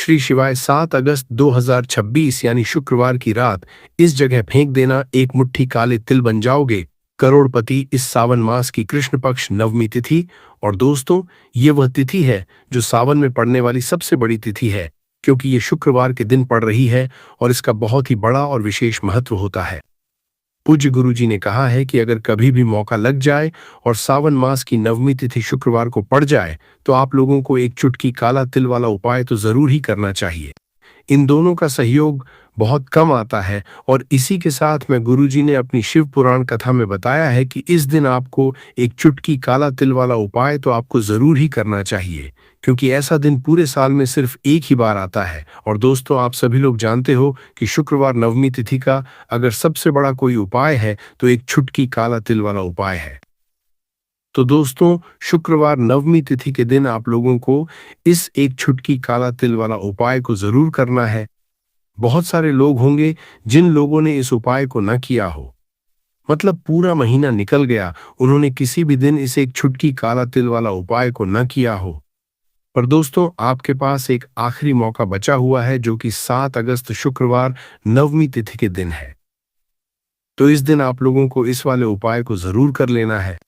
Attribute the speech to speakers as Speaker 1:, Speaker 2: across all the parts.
Speaker 1: श्री शिवाय 7 अगस्त 2026 यानी शुक्रवार की रात इस जगह फेंक देना, एक मुट्ठी काले तिल बन जाओगे करोड़पति। इस सावन मास की कृष्ण पक्ष नवमी तिथि। और दोस्तों, ये वह तिथि है जो सावन में पड़ने वाली सबसे बड़ी तिथि है, क्योंकि ये शुक्रवार के दिन पड़ रही है और इसका बहुत ही बड़ा और विशेष महत्व होता है। पूज्य गुरुजी ने कहा है कि अगर कभी भी मौका लग जाए और सावन मास की नवमी तिथि शुक्रवार को पड़ जाए तो आप लोगों को एक चुटकी काला तिल वाला उपाय तो जरूर ही करना चाहिए। इन दोनों का सहयोग बहुत कम आता है और इसी के साथ में गुरुजी ने अपनी शिव पुराण कथा में बताया है कि इस दिन आपको एक चुटकी काला तिल वाला उपाय तो आपको जरूर ही करना चाहिए, क्योंकि ऐसा दिन पूरे साल में सिर्फ एक ही बार आता है। और दोस्तों, आप सभी लोग जानते हो कि शुक्रवार नवमी तिथि का अगर सबसे बड़ा कोई उपाय है तो एक चुटकी काला तिल वाला उपाय है। तो दोस्तों, शुक्रवार नवमी तिथि के दिन आप लोगों को इस एक चुटकी काला तिल वाला उपाय को जरूर करना है। बहुत सारे लोग होंगे जिन लोगों ने इस उपाय को न किया हो, मतलब पूरा महीना निकल गया, उन्होंने किसी भी दिन इस एक चुटकी काला तिल वाला उपाय को न किया हो। पर दोस्तों, आपके पास एक आखिरी मौका बचा हुआ है, जो कि 7 अगस्त शुक्रवार नवमी तिथि के दिन है। तो इस दिन आप लोगों को इस वाले उपाय को जरूर कर लेना है।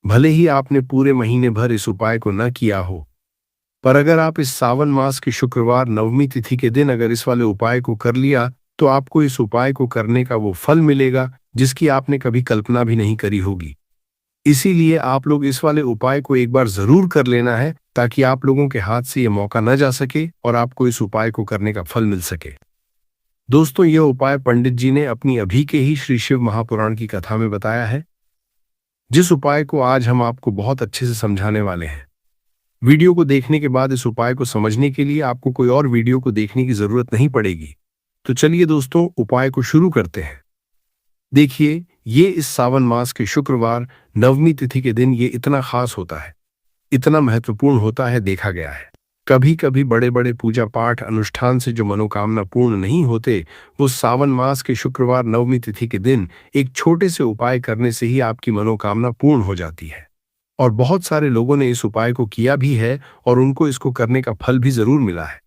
Speaker 1: भले ही आपने पूरे महीने भर इस उपाय को न किया हो, पर अगर आप इस सावन मास की शुक्रवार नवमी तिथि के दिन अगर इस वाले उपाय को कर लिया तो आपको इस उपाय को करने का वो फल मिलेगा जिसकी आपने कभी कल्पना भी नहीं करी होगी। इसीलिए आप लोग इस वाले उपाय को एक बार जरूर कर लेना है, ताकि आप लोगों के हाथ से ये मौका न जा सके और आपको इस उपाय को करने का फल मिल सके। दोस्तों, यह उपाय पंडित जी ने अपनी अभी के ही श्री शिव महापुराण की कथा में बताया है, जिस उपाय को आज हम आपको बहुत अच्छे से समझाने वाले हैं। वीडियो को देखने के बाद इस उपाय को समझने के लिए आपको कोई और वीडियो को देखने की जरूरत नहीं पड़ेगी। तो चलिए दोस्तों, उपाय को शुरू करते हैं। देखिए, ये इस सावन मास के शुक्रवार नवमी तिथि के दिन ये इतना खास होता है, इतना महत्वपूर्ण होता है, देखा गया है कभी कभी बड़े बड़े पूजा पाठ अनुष्ठान से जो मनोकामना पूर्ण नहीं होते, वो सावन मास के शुक्रवार नवमी तिथि के दिन एक छोटे से उपाय करने से ही आपकी मनोकामना पूर्ण हो जाती है। और बहुत सारे लोगों ने इस उपाय को किया भी है और उनको इसको करने का फल भी जरूर मिला है।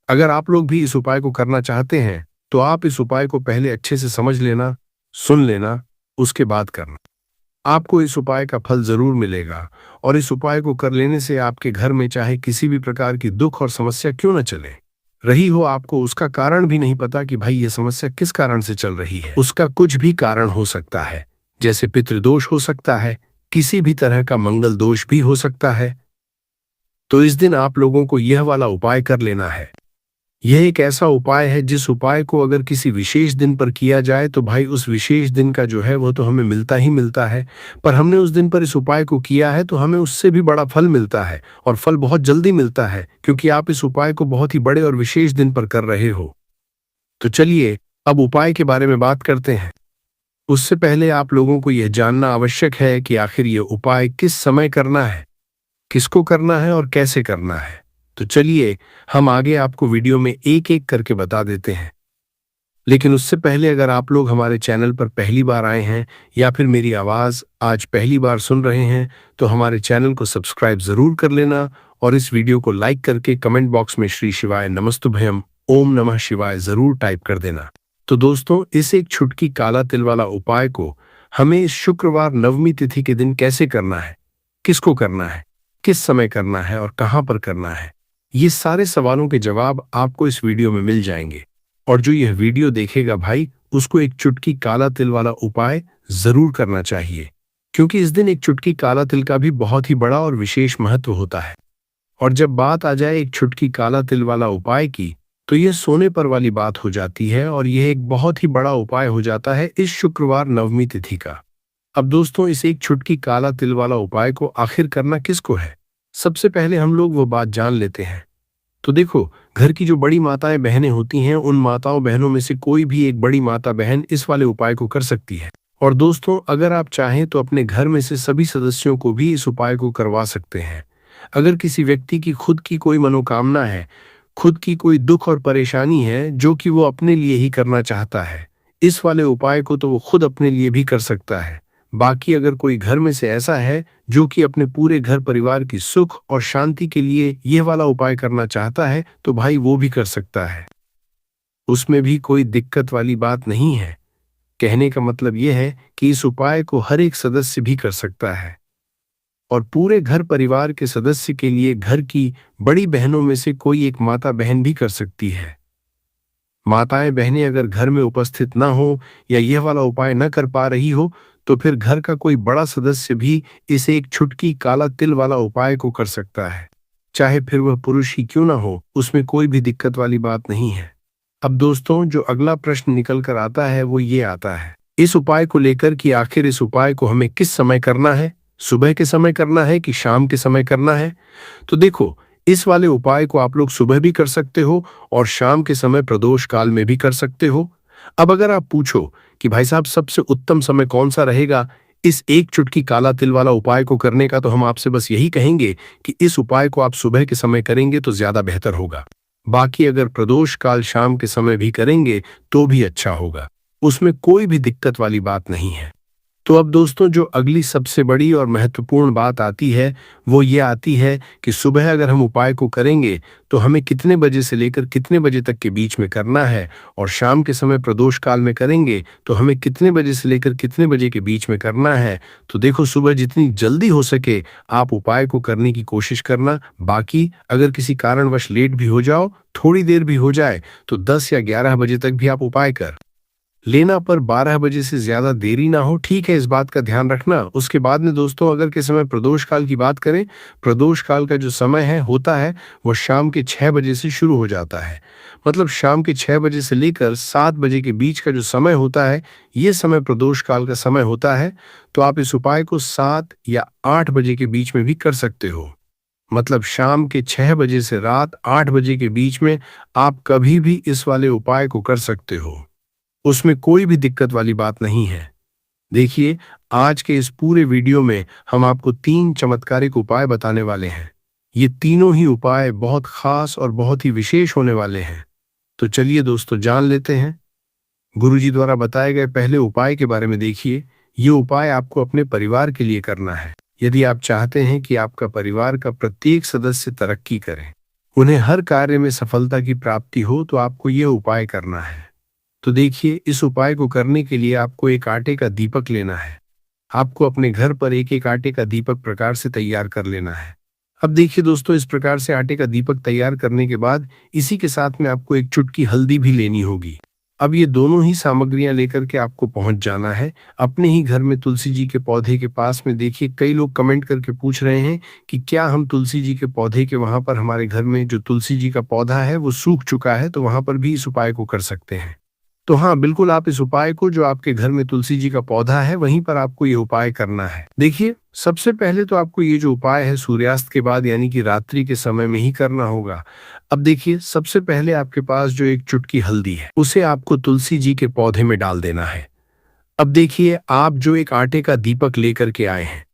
Speaker 1: अगर आप लोग भी इस उपाय को करना चाहते हैं तो आप इस उपाय को पहले अच्छे से समझ लेना, सुन लेना, उसके बाद करना। आपको इस उपाय का फल जरूर मिलेगा और इस उपाय को कर लेने से आपके घर में चाहे किसी भी प्रकार की दुख और समस्या क्यों न चले रही हो, आपको उसका कारण भी नहीं पता कि भाई ये समस्या किस कारण से चल रही है, उसका कुछ भी कारण हो सकता है, जैसे पितृदोष हो सकता है, किसी भी तरह का मंगल दोष भी हो सकता है। तो इस दिन आप लोगों को यह वाला उपाय कर लेना है। यह एक ऐसा उपाय है जिस उपाय को अगर किसी विशेष दिन पर किया जाए तो भाई उस विशेष दिन का जो है वो तो हमें मिलता ही मिलता है, पर हमने उस दिन पर इस उपाय को किया है तो हमें उससे भी बड़ा फल मिलता है और फल बहुत जल्दी मिलता है, क्योंकि आप इस उपाय को बहुत ही बड़े और विशेष दिन पर कर रहे हो। तो चलिए अब उपाय के बारे में बात करते हैं। उससे पहले आप लोगों को यह जानना आवश्यक है कि आखिर ये उपाय किस समय करना है, किसको करना है और कैसे करना है। तो चलिए हम आगे आपको वीडियो में एक एक करके बता देते हैं। लेकिन उससे पहले अगर आप लोग हमारे चैनल पर पहली बार आए हैं या फिर मेरी आवाज़ आज पहली बार सुन रहे हैं तो हमारे चैनल को सब्सक्राइब ज़रूर कर लेना और इस वीडियो को लाइक करके कमेंट बॉक्स में श्री शिवाय नमस्तुभ्यम ओम नमः शिवाय ज़रूर टाइप कर देना। तो दोस्तों, इस एक चुटकी काला तिल वाला उपाय को हमें इस शुक्रवार नवमी तिथि के दिन कैसे करना है, किसको करना है, किस समय करना है और कहां पर करना है, ये सारे सवालों के जवाब आपको इस वीडियो में मिल जाएंगे। और जो यह वीडियो देखेगा भाई, उसको एक चुटकी काला तिल वाला उपाय जरूर करना चाहिए, क्योंकि इस दिन एक चुटकी काला तिल का भी बहुत ही बड़ा और विशेष महत्व होता है। और जब बात आ जाए एक चुटकी काला तिल वाला उपाय की, तो यह सोने पर वाली बात हो जाती है और यह एक बहुत ही बड़ा उपाय हो जाता है इस शुक्रवार नवमी तिथि का। अब दोस्तों, इस एक चुटकी काला तिल वाला उपाय को आखिर करना किसको है, सबसे पहले हम लोग वो बात जान लेते हैं। तो देखो, घर की जो बड़ी माताएं बहनें होती हैं, उन माताओं बहनों में से कोई भी एक बड़ी माता बहन इस वाले उपाय को कर सकती है। और दोस्तों, अगर आप चाहें तो अपने घर में से सभी सदस्यों को भी इस उपाय को करवा सकते हैं। अगर किसी व्यक्ति की खुद की कोई मनोकामना है, खुद की कोई दुख और परेशानी है जो कि वो अपने लिए ही करना चाहता है, इस वाले उपाय को तो वो खुद अपने लिए भी कर सकता है। बाकी अगर कोई घर में से ऐसा है जो कि अपने पूरे घर परिवार की सुख और शांति के लिए यह वाला उपाय करना चाहता है तो भाई वो भी कर सकता है, उसमें भी कोई दिक्कत वाली बात नहीं है। कहने का मतलब यह है कि इस उपाय को हर एक सदस्य भी कर सकता है और पूरे घर परिवार के सदस्य के लिए घर की बड़ी बहनों में से कोई एक माता बहन भी कर सकती है। माताएं बहनें अगर घर में उपस्थित ना हो या यह वाला उपाय न कर पा रही हो तो फिर घर का कोई बड़ा सदस्य भी इस एक छुटकी काला तिल वाला उपाय को कर सकता है, चाहे फिर वह पुरुष ही क्यों ना हो, उसमें कोई भी दिक्कत वाली बात नहीं है। अब दोस्तों, जो अगला प्रश्न निकल कर आता है वो ये आता है इस उपाय को लेकर कि आखिर इस उपाय को हमें किस समय करना है, सुबह के समय करना है कि शाम के समय करना है। तो देखो, इस वाले उपाय को आप लोग सुबह भी कर सकते हो और शाम के समय प्रदोष काल में भी कर सकते हो। अब अगर आप पूछो कि भाई साहब सबसे उत्तम समय कौन सा रहेगा इस एक चुटकी काला तिल वाला उपाय को करने का, तो हम आपसे बस यही कहेंगे कि इस उपाय को आप सुबह के समय करेंगे तो ज्यादा बेहतर होगा। बाकी अगर प्रदोष काल शाम के समय भी करेंगे तो भी अच्छा होगा, उसमें कोई भी दिक्कत वाली बात नहीं है। तो अब दोस्तों, जो अगली सबसे बड़ी और महत्वपूर्ण बात आती है वो ये आती है कि सुबह अगर हम उपाय को करेंगे तो हमें कितने बजे से लेकर कितने बजे तक के बीच में करना है, और शाम के समय प्रदोष काल में करेंगे तो हमें कितने बजे से लेकर कितने बजे के बीच में करना है। तो देखो, सुबह जितनी जल्दी हो सके आप उपाय को करने की कोशिश करना। बाकी अगर किसी कारणवश लेट भी हो जाओ, थोड़ी देर भी हो जाए, तो 10 या 11 बजे तक भी आप उपाय कर लेना, पर 12 बजे से ज्यादा देरी ना हो, ठीक है, इस बात का ध्यान रखना। उसके बाद में दोस्तों, अगर के समय प्रदोष काल की बात करें, प्रदोष काल का जो समय है होता है वो शाम के 6 बजे से शुरू हो जाता है। मतलब शाम के 6 बजे से लेकर 7 बजे के बीच का जो समय होता है ये समय प्रदोष काल का समय होता है। तो आप इस उपाय को 7 या 8 बजे के बीच में भी कर सकते हो। मतलब शाम के 6 बजे से रात 8 बजे के बीच में आप कभी भी इस वाले उपाय को कर सकते हो, उसमें कोई भी दिक्कत वाली बात नहीं है। देखिए, आज के इस पूरे वीडियो में हम आपको 3 चमत्कारिक उपाय बताने वाले हैं। ये तीनों ही उपाय बहुत खास और बहुत ही विशेष होने वाले हैं। तो चलिए दोस्तों, जान लेते हैं गुरुजी द्वारा बताए गए पहले उपाय के बारे में। देखिए, ये उपाय आपको अपने परिवार के लिए करना है। यदि आप चाहते हैं कि आपका परिवार का प्रत्येक सदस्य तरक्की करे, उन्हें हर कार्य में सफलता की प्राप्ति हो, तो आपको यह उपाय करना है। तो देखिए, इस उपाय को करने के लिए आपको एक आटे का दीपक लेना है। आपको अपने घर पर एक एक आटे का दीपक प्रकार से तैयार कर लेना है। अब देखिए दोस्तों, इस प्रकार से आटे का दीपक तैयार करने के बाद इसी के साथ में आपको एक चुटकी हल्दी भी लेनी होगी। अब ये दोनों ही सामग्रियां लेकर के आपको पहुंच जाना है अपने ही घर में तुलसी जी के पौधे के पास में। देखिए, कई लोग कमेंट करके पूछ रहे हैं कि क्या हम तुलसी जी के पौधे के वहां पर, हमारे घर में जो तुलसी जी का पौधा है वो सूख चुका है, तो वहां पर भी इस उपाय को कर सकते हैं। तो हाँ, बिल्कुल, आप इस उपाय को, जो आपके घर में तुलसी जी का पौधा है वहीं पर आपको ये उपाय करना है। देखिए, सबसे पहले तो आपको ये जो उपाय है सूर्यास्त के बाद यानी कि रात्रि के समय में ही करना होगा। अब देखिए, सबसे पहले आपके पास जो एक चुटकी हल्दी है उसे आपको तुलसी जी के पौधे में डाल देना है। अब देखिए, आप जो एक आटे का दीपक लेकर के आए हैं,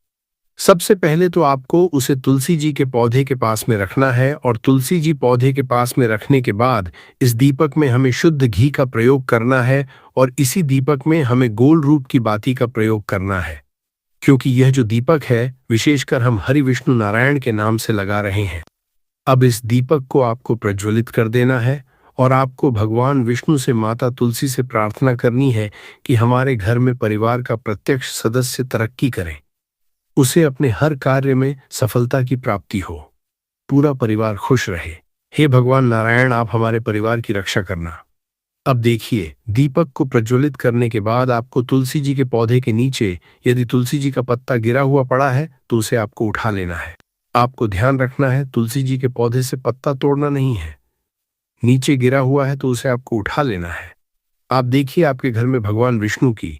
Speaker 1: सबसे पहले तो आपको उसे तुलसी जी के पौधे के पास में रखना है, और तुलसी जी पौधे के पास में रखने के बाद इस दीपक में हमें शुद्ध घी का प्रयोग करना है, और इसी दीपक में हमें गोल रूप की बाती का प्रयोग करना है, क्योंकि यह जो दीपक है विशेषकर हम हरि विष्णु नारायण के नाम से लगा रहे हैं। अब इस दीपक को आपको प्रज्वलित कर देना है, और आपको भगवान विष्णु से, माता तुलसी से प्रार्थना करनी है कि हमारे घर में परिवार का प्रत्येक सदस्य तरक्की करे, उसे अपने हर कार्य में सफलता की प्राप्ति हो, पूरा परिवार खुश रहे। हे भगवान नारायण, आप हमारे परिवार की रक्षा करना। अब देखिए, दीपक को प्रज्वलित करने के बाद आपको तुलसी जी के पौधे के नीचे यदि तुलसी जी का पत्ता गिरा हुआ पड़ा है तो उसे आपको उठा लेना है। आपको ध्यान रखना है, तुलसी जी के पौधे से पत्ता तोड़ना नहीं है। नीचे गिरा हुआ है तो उसे आपको उठा लेना है। आप देखिए, आपके घर में भगवान विष्णु की,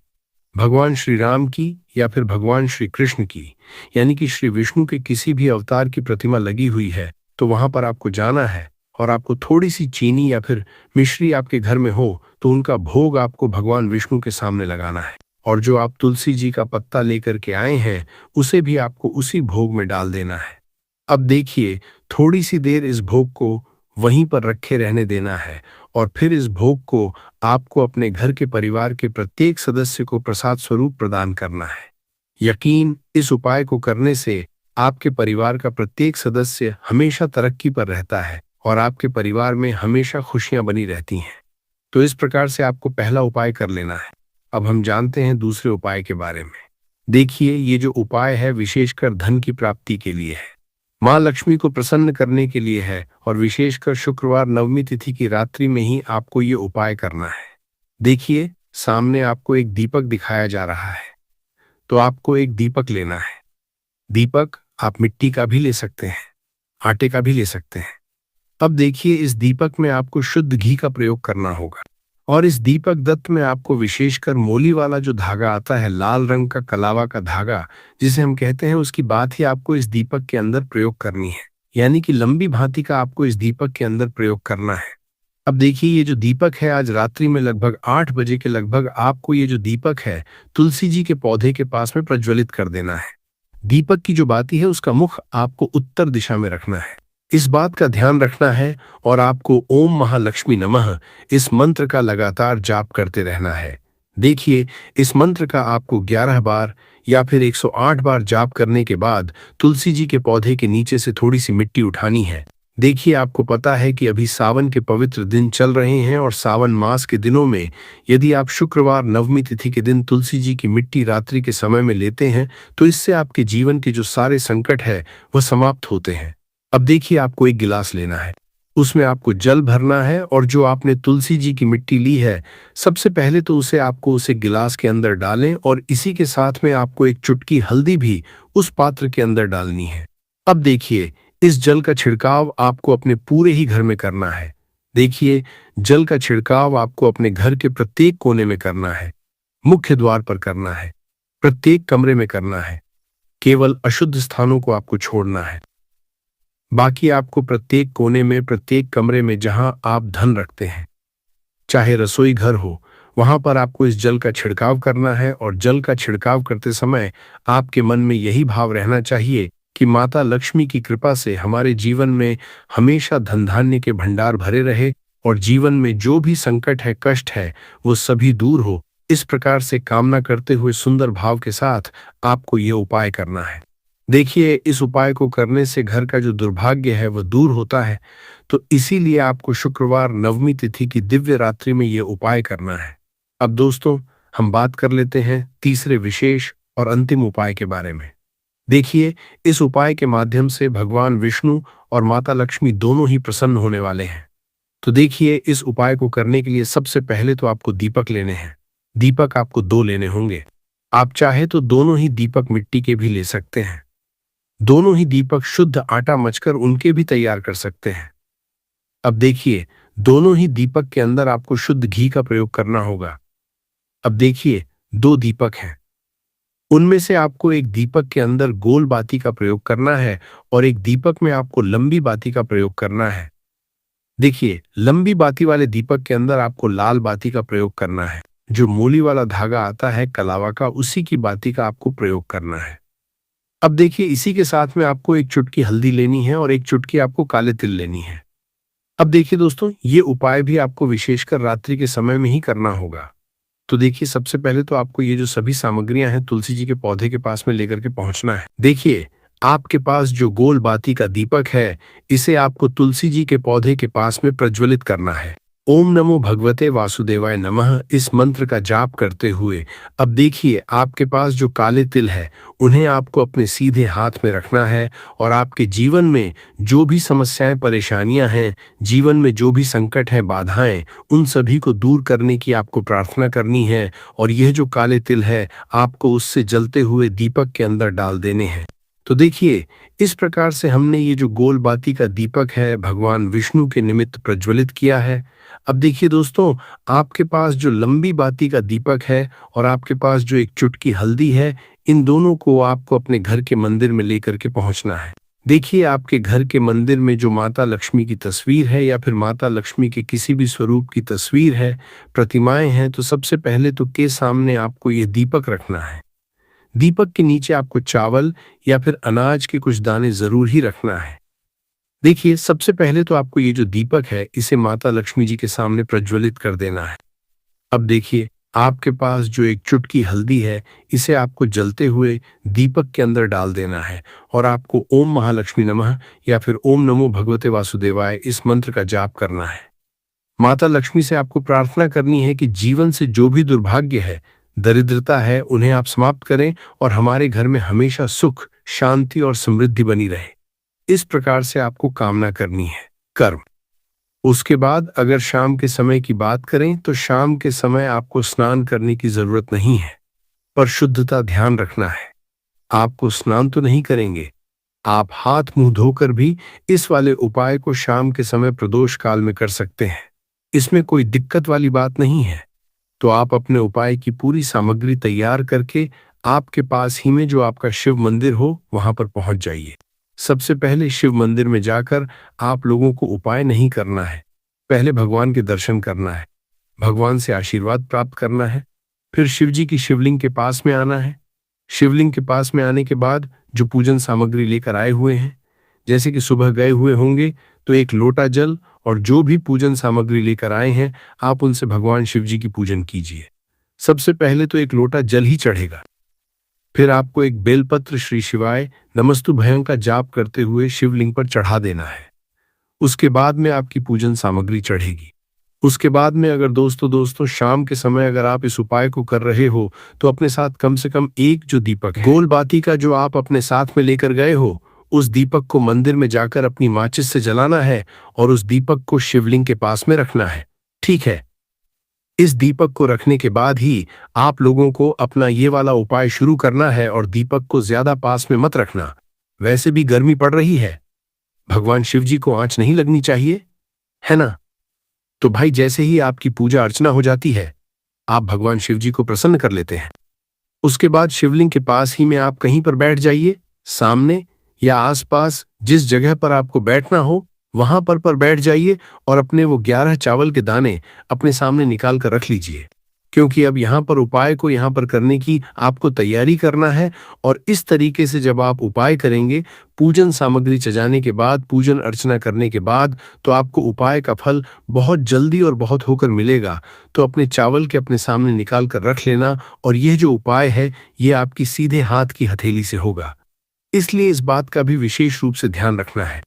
Speaker 1: भगवान श्री राम की, या फिर भगवान श्री कृष्ण की, यानी कि श्री विष्णु के किसी भी अवतार की प्रतिमा लगी हुई है, तो वहां पर आपको जाना है, और आपको थोड़ी सी चीनी या फिर मिश्री आपके घर में हो तो उनका भोग आपको भगवान विष्णु के सामने लगाना है, और जो आप तुलसी जी का पत्ता लेकर के आए हैं उसे भी आपको उसी भोग में डाल देना है। अब देखिए, थोड़ी सी देर इस भोग को वहीं पर रखे रहने देना है, और फिर इस भोग को आपको अपने घर के परिवार के प्रत्येक सदस्य को प्रसाद स्वरूप प्रदान करना है। यकीन, इस उपाय को करने से आपके परिवार का प्रत्येक सदस्य हमेशा तरक्की पर रहता है और आपके परिवार में हमेशा खुशियां बनी रहती हैं। तो इस प्रकार से आपको पहला उपाय कर लेना है। अब हम जानते हैं दूसरे उपाय के बारे में। देखिए, ये जो उपाय है विशेषकर धन की प्राप्ति के लिए है, माँ लक्ष्मी को प्रसन्न करने के लिए है और विशेषकर शुक्रवार नवमी तिथि की रात्रि में ही आपको ये उपाय करना है। देखिए, सामने आपको एक दीपक दिखाया जा रहा है, तो आपको एक दीपक लेना है। दीपक आप मिट्टी का भी ले सकते हैं, आटे का भी ले सकते हैं। अब देखिए, इस दीपक में आपको शुद्ध घी का प्रयोग करना होगा और इस दीपक दत्त में आपको विशेषकर मोली वाला जो धागा आता है, लाल रंग का कलावा का धागा जिसे हम कहते हैं, उसकी बात ही आपको इस दीपक के अंदर प्रयोग करनी है। यानी कि लंबी भांति का आपको इस दीपक के अंदर प्रयोग करना है। अब देखिए, ये जो दीपक है आज रात्रि में लगभग 8 बजे के लगभग आपको ये जो दीपक है तुलसी जी के पौधे के पास में प्रज्वलित कर देना है। दीपक की जो बाती है उसका मुख आपको उत्तर दिशा में रखना है, इस बात का ध्यान रखना है। और आपको ओम महालक्ष्मी नमः इस मंत्र का लगातार जाप करते रहना है। देखिए, इस मंत्र का आपको 11 बार या फिर 108 बार जाप करने के बाद तुलसी जी के पौधे के नीचे से थोड़ी सी मिट्टी उठानी है। देखिए, आपको पता है कि अभी सावन के पवित्र दिन चल रहे हैं और सावन मास के दिनों में यदि आप शुक्रवार नवमी तिथि के दिन तुलसी जी की मिट्टी रात्रि के समय में लेते हैं तो इससे आपके जीवन के जो सारे संकट है वह समाप्त होते हैं। अब देखिए, आपको एक गिलास लेना है, उसमें आपको जल भरना है और जो आपने तुलसी जी की मिट्टी ली है सबसे पहले तो उसे गिलास के अंदर डालें और इसी के साथ में आपको एक चुटकी हल्दी भी उस पात्र के अंदर डालनी है। अब देखिए, इस जल का छिड़काव आपको अपने पूरे ही घर में करना है। देखिए, जल का छिड़काव आपको अपने घर के प्रत्येक कोने में करना है, मुख्य द्वार पर करना है, प्रत्येक कमरे में करना है। केवल अशुद्ध स्थानों को आपको छोड़ना है। बाकी आपको प्रत्येक कोने में, प्रत्येक कमरे में जहां आप धन रखते हैं, चाहे रसोई घर हो, वहां पर आपको इस जल का छिड़काव करना है। और जल का छिड़काव करते समय आपके मन में यही भाव रहना चाहिए कि माता लक्ष्मी की कृपा से हमारे जीवन में हमेशा धन धान्य के भंडार भरे रहे और जीवन में जो भी संकट है, कष्ट है, वो सभी दूर हो। इस प्रकार से कामना करते हुए सुंदर भाव के साथ आपको ये उपाय करना है। देखिए, इस उपाय को करने से घर का जो दुर्भाग्य है वह दूर होता है, तो इसीलिए आपको शुक्रवार नवमी तिथि की दिव्य रात्रि में ये उपाय करना है। अब दोस्तों, हम बात कर लेते हैं तीसरे विशेष और अंतिम उपाय के बारे में। देखिए, इस उपाय के माध्यम से भगवान विष्णु और माता लक्ष्मी दोनों ही प्रसन्न होने वाले हैं। तो देखिए, इस उपाय को करने के लिए सबसे पहले तो आपको दीपक लेने हैं। दीपक आपको 2 लेने होंगे। आप चाहे तो दोनों ही दीपक मिट्टी के भी ले सकते हैं। दोनों ही दीपक शुद्ध आटा मचकर उनके भी तैयार कर सकते हैं। अब देखिए, दोनों ही दीपक के अंदर आपको शुद्ध घी का प्रयोग करना होगा। अब देखिए, 2 दीपक हैं, उनमें से आपको एक दीपक के अंदर गोल बाती का प्रयोग करना है और एक दीपक में आपको लंबी बाती का प्रयोग करना है। देखिए, लंबी बाती वाले दीपक के अंदर आपको लाल बाती का प्रयोग करना है। जो मूली वाला धागा आता है कलावा का, उसी की बाती का आपको प्रयोग करना है। अब देखिए, इसी के साथ में आपको एक चुटकी हल्दी लेनी है और एक चुटकी आपको काले तिल लेनी है। अब देखिए दोस्तों, ये उपाय भी आपको विशेषकर रात्रि के समय में ही करना होगा। तो देखिए, सबसे पहले तो आपको ये जो सभी सामग्रियां हैं तुलसी जी के पौधे के पास में लेकर के पहुंचना है। देखिए, आपके पास जो गोल बाती का दीपक है, इसे आपको तुलसी जी के पौधे के पास में प्रज्वलित करना है। ओम नमो भगवते वासुदेवाय नमः इस मंत्र का जाप करते हुए अब देखिए, आपके पास जो काले तिल है उन्हें आपको अपने सीधे हाथ में रखना है और आपके जीवन में जो भी समस्याएं, परेशानियां हैं, जीवन में जो भी संकट है, बाधाएं, उन सभी को दूर करने की आपको प्रार्थना करनी है। और यह जो काले तिल है आपको उससे जलते हुए दीपक के अंदर डाल देने हैं। तो देखिए, इस प्रकार से हमने ये जो गोल बाती का दीपक है भगवान विष्णु के निमित्त प्रज्वलित किया है। अब देखिए दोस्तों, आपके पास जो लंबी बाती का दीपक है और आपके पास जो एक चुटकी हल्दी है, इन दोनों को आपको अपने घर के मंदिर में लेकर के पहुंचना है। देखिए, आपके घर के मंदिर में जो माता लक्ष्मी की तस्वीर है या फिर माता लक्ष्मी के किसी भी स्वरूप की तस्वीर है, प्रतिमाएं हैं, तो सबसे पहले तो के सामने आपको ये दीपक रखना है। दीपक के नीचे आपको चावल या फिर अनाज के कुछ दाने जरूर ही रखना है। देखिए, सबसे पहले तो आपको ये जो दीपक है इसे माता लक्ष्मी जी के सामने प्रज्वलित कर देना है। अब देखिए, आपके पास जो एक चुटकी हल्दी है, इसे आपको जलते हुए दीपक के अंदर डाल देना है और आपको ओम महालक्ष्मी नमः या फिर ओम नमो भगवते वासुदेवाय इस मंत्र का जाप करना है। माता लक्ष्मी से आपको प्रार्थना करनी है कि जीवन से जो भी दुर्भाग्य है, दरिद्रता है, उन्हें आप समाप्त करें और हमारे घर में हमेशा सुख, शांति और समृद्धि बनी रहे। इस प्रकार से आपको कामना करनी है। कर्म। उसके बाद अगर शाम के समय की बात करें तो शाम के समय आपको स्नान करने की जरूरत नहीं है, पर शुद्धता ध्यान रखना है। आपको स्नान तो नहीं करेंगे, आप हाथ मुंह धोकर भी इस वाले उपाय को शाम के समय प्रदोष काल में कर सकते हैं। इसमें कोई दिक्कत वाली बात नहीं है। तो आप अपने उपाय की पूरी सामग्री तैयार करके आपके पास ही में जो आपका शिव मंदिर हो वहां पर पहुंच जाइए। सबसे पहले शिव मंदिर में जाकर आप लोगों को उपाय नहीं करना है, पहले भगवान के दर्शन करना है, भगवान से आशीर्वाद प्राप्त करना है, फिर शिव जी की शिवलिंग के पास में आना है। शिवलिंग के पास में आने के बाद जो पूजन सामग्री लेकर आए हुए हैं, जैसे कि सुबह गए हुए होंगे तो एक लोटा जल और जो भी पूजन सामग्री लेकर आए हैं आप उनसे भगवान शिव जी की पूजन कीजिए। सबसे पहले तो एक लोटा जल ही चढ़ेगा, फिर आपको एक बेलपत्र श्री शिवाय नमस्तुभयं का जाप करते हुए शिवलिंग पर चढ़ा देना है। उसके बाद में आपकी पूजन सामग्री चढ़ेगी। उसके बाद में अगर दोस्तों शाम के समय अगर आप इस उपाय को कर रहे हो तो अपने साथ कम से कम एक जो दीपक है, गोल बाती का जो आप अपने साथ में लेकर गए हो, उस दीपक को मंदिर में जाकर अपनी माचिस से जलाना है और उस दीपक को शिवलिंग के पास में रखना है। ठीक है। इस दीपक को रखने के बाद ही आप लोगों को अपना ये वाला उपाय शुरू करना है और दीपक को ज्यादा पास में मत रखना। वैसे भी गर्मी पड़ रही है, भगवान शिव जी को आंच नहीं लगनी चाहिए, है ना? तो भाई जैसे ही आपकी पूजा अर्चना हो जाती है, आप भगवान शिव जी को प्रसन्न कर लेते हैं। उसके बाद शिवलिंग के पास ही में आप कहीं पर बैठ जाइए, सामने या आसपास जिस जगह पर आपको बैठना हो वहां पर बैठ जाइए और अपने वो 11 चावल के दाने अपने सामने निकाल कर रख लीजिए, क्योंकि अब यहाँ पर उपाय को यहाँ पर करने की आपको तैयारी करना है। और इस तरीके से जब आप उपाय करेंगे, पूजन सामग्री सजाने के बाद, पूजन अर्चना करने के बाद, तो आपको उपाय का फल बहुत जल्दी और बहुत होकर मिलेगा। तो अपने चावल के अपने सामने निकाल कर रख लेना और यह जो उपाय है ये आपकी सीधे हाथ की हथेली से होगा, इसलिए इस बात का भी विशेष रूप से ध्यान रखना है।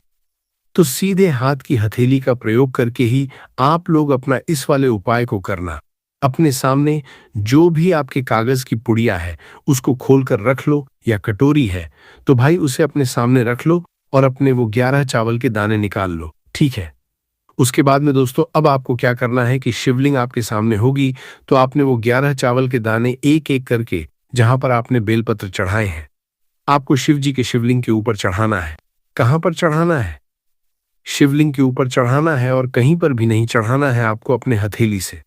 Speaker 1: तो सीधे हाथ की हथेली का प्रयोग करके ही आप लोग अपना इस वाले उपाय को करना। अपने सामने जो भी आपके कागज की पुड़िया है उसको खोलकर रख लो, या कटोरी है तो भाई उसे अपने सामने रख लो और अपने वो 11 चावल के दाने निकाल लो। ठीक है। उसके बाद में दोस्तों अब आपको क्या करना है कि शिवलिंग आपके सामने होगी तो आपने वो 11 चावल के दाने एक एक करके जहां पर आपने बेलपत्र चढ़ाए हैं आपको शिव जी के शिवलिंग के ऊपर चढ़ाना है। कहां पर चढ़ाना है? शिवलिंग के ऊपर चढ़ाना है और कहीं पर भी नहीं चढ़ाना है आपको अपने हथेली से।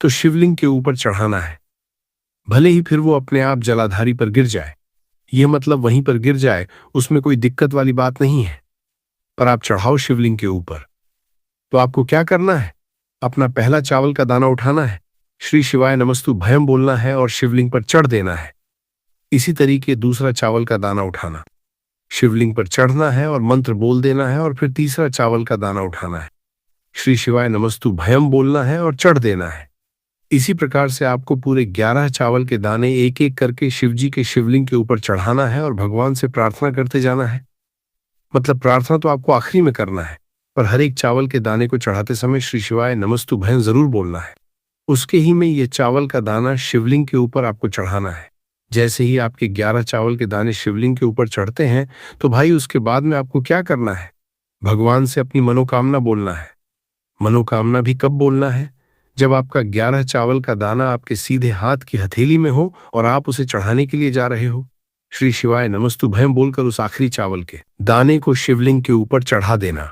Speaker 1: तो शिवलिंग के ऊपर चढ़ाना है, भले ही फिर वो अपने आप जलाधारी पर गिर जाए, यह मतलब वहीं पर गिर जाए, उसमें कोई दिक्कत वाली बात नहीं है, पर आप चढ़ाओ शिवलिंग के ऊपर। तो आपको क्या करना है? अपना पहला चावल का दाना उठाना है, श्री शिवाय नमस्तु भयम बोलना है और शिवलिंग पर चढ़ देना है। इसी तरीके दूसरा चावल का दाना उठाना, शिवलिंग पर चढ़ना है और मंत्र बोल देना है और फिर तीसरा चावल का दाना उठाना है, श्री शिवाय नमस्तु भयम बोलना है और चढ़ देना है। इसी प्रकार से आपको पूरे 11 चावल के दाने एक एक करके शिव जी के शिवलिंग के ऊपर चढ़ाना है और भगवान से प्रार्थना करते जाना है। मतलब प्रार्थना तो आपको आखिरी में करना है, पर हर एक चावल के दाने को चढ़ाते समय श्री शिवाय नमस्तु भयम जरूर बोलना है। उसके ही में ये चावल का दाना शिवलिंग के ऊपर आपको चढ़ाना है। जैसे ही आपके 11 चावल के दाने शिवलिंग के ऊपर चढ़ते हैं तो भाई उसके बाद में आपको क्या करना है? भगवान से अपनी मनोकामना बोलना है। मनोकामना भी कब बोलना है? जब आपका 11 चावल का दाना आपके सीधे हाथ की हथेली में हो और आप उसे चढ़ाने के लिए जा रहे हो। श्री शिवाय नमस्तु भयम बोलकर उस आखिरी चावल के दाने को शिवलिंग के ऊपर चढ़ा देना।